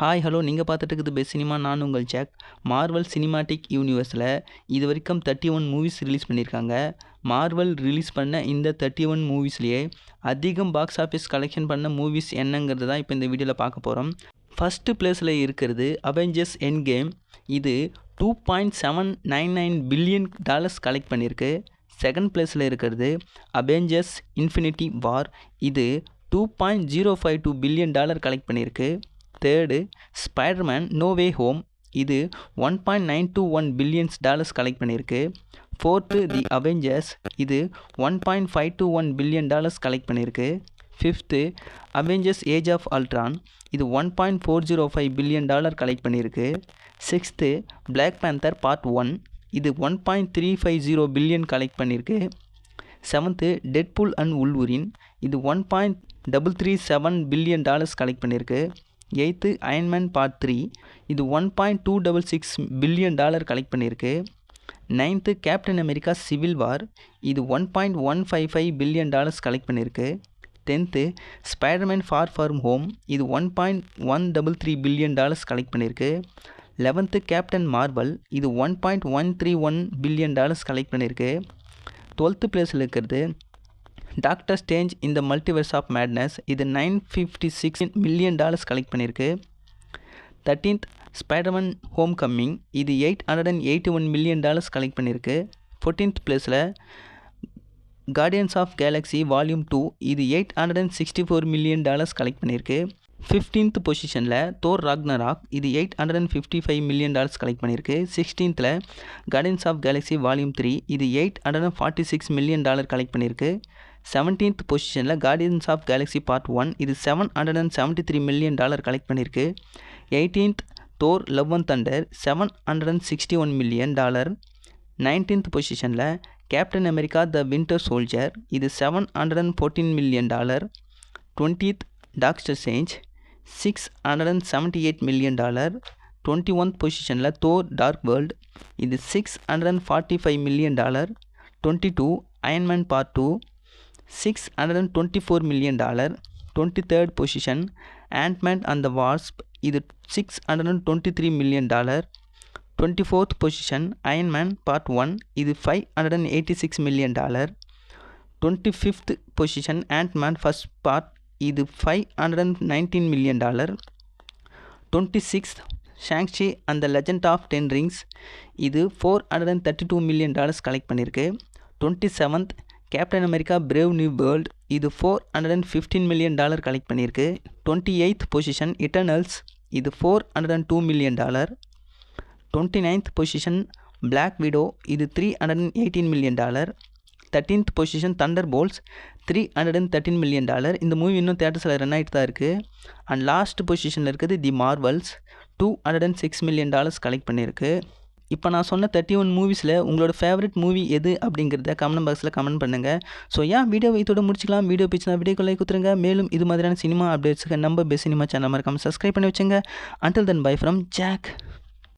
Hi hello நீங்கள் பார்த்துட்டு இருக்குது பெஸ்ட் சினிமா. நான் உங்கள் ஜாக். மார்வல் சினிமாட்டிக் யூனிவர்ஸில் இது வரைக்கும் 31 மூவிஸ் ரிலீஸ் பண்ணியிருக்காங்க. மார்வல் ரிலீஸ் பண்ண இந்த 31 மூவிஸ்லேயே அதிகம் பாக்ஸ் ஆஃபீஸ் கலெக்ஷன் பண்ண மூவிஸ் என்னங்கிறது தான் இப்போ இந்த வீடியோவில் பார்க்க போகிறோம். ஃபஸ்ட்டு பிளேஸில் இருக்கிறது அவெஞ்சர்ஸ் எண்ட் கேம். இது $2.799 பில்லியன் கலெக்ட் பண்ணியிருக்கு. செகண்ட் பிளேஸில் இருக்கிறது அவெஞ்சர்ஸ் இன்ஃபினிட்டி வார். இது $2.052 பில்லியன் கலெக்ட் பண்ணியிருக்கு. Third Spider Man no way home. இது $1.921 பில்லியன்ஸ் கலெக்ட் பண்ணியிருக்கு. Fourth the Avengers. இது $1.521 பில்லியன் கலெக்ட் பண்ணியிருக்கு. Fifth Avengers age of Ultron. இது $1.405 பில்லியன் கலெக்ட் பண்ணியிருக்கு. Sixth black panther part 1. இது $1.350 பில்லியன் கலெக்ட் பண்ணியிருக்கு. Seventh Deadpool and Wolverine. இது $1.337 பில்லியன் கலெக்ட் பண்ணியிருக்கு. Eighth Iron Man part 3. இது $1.266 பில்லியன் கலெக்ட் பண்ணியிருக்கு. Ninth captain America civil war. இது $1.155 பில்லியன் கலெக்ட் பண்ணியிருக்கு. Tenth Spiderman for from home. இது $1.133 பில்லியன் கலெக்ட் பண்ணியிருக்கு. Eleventh captain Marvel. இது $1.131 பில்லியன் கலெக்ட் பண்ணியிருக்கு. 12th பிளேஸில் இருக்கிறது டாக்டர் ஸ்ட்ரேஞ்ச் இந்த மல்டிவர்ஸ் ஆஃப் மேட்னஸ். இது $956 மில்லியன் கலெக்ட் பண்ணியிருக்கு. 13th Spiderman home coming. இது $881 மில்லியன் கலெக்ட் பண்ணியிருக்கு. 14th பிளேஸில் கார்டியன்ஸ் ஆஃப் கேலக்ஸி வால்யூம் 2. இது $864 மில்லியன் கலெக்ட் பண்ணியிருக்கு. 15th பொசிஷனில் தோர் ராக்னராக். இது $855 மில்லியன் கலெக்ட் பண்ணியிருக்கு. 16th guardians of Galaxy volume 3. இது $846 மில்லியன் கலெக்ட் பண்ணியிருக்கு. 17th பொசிஷனில் கார்டியன்ஸ் ஆஃப் கேலக்ஸி பார்ட் 1. இது $773 மில்லியன் கலெக்ட் பண்ணியிருக்கு. 18th Thor love and thunder $761 million. 19th பொசிஷனில் captain America the winter soldier. இது $714 million. 20th doctor strange $678 million. 21st பொசிஷனில் Thor dark world. இது $645 million. 22 Iron Man part 2 $624 million. 23rd position Ant Man and the Wasp. இது $623 million. 24th position Iron Man part 1. இது $586 million. 25th position Ant Man first part. இது $519 million. 26th Shang Chi and the legend of 10 rings. இது $432 million collect பண்ணியிருக்கு. 27th captain America brave new world. இது $415 million collect பண்ணியிருக்கு. 28th position Eternals. இது $402 million. 29th position black widow. இது $318 million. 13th position Thunderbolts $313 million. இந்த movie இன்னும் தேட்டர்ஸில் run ஆகிட்டு தான் இருக்குது. அண்ட் லாஸ்ட் பொசிஷனில் இருக்குது தி மார்வல்ஸ் $206 மில்லியன் கலெக்ட் பண்ணியிருக்கு. இப்போ நான் சொன்ன 31 மூவிஸில் உங்களோட ஃபேவரட் மூவி எது அப்படிங்கிறத கமெண்ட் பாக்ஸில் கமெண்ட் பண்ணுங்கள். ஸோ வீடியோ இதோட முடிச்சிக்கலாம். வீடியோ பிடிச்சினா வீடியோக்கு லைக் கொடுத்துருங்க. மேலும் இது மாதிரியான சினிமா அப்டேட்ஸுக்கு நம்ம பெஸ்ட் சினிமா சேனல் மறக்காமல் சப்ஸ்கிரைப் பண்ணி வச்சுங்க. Until then bye from jack.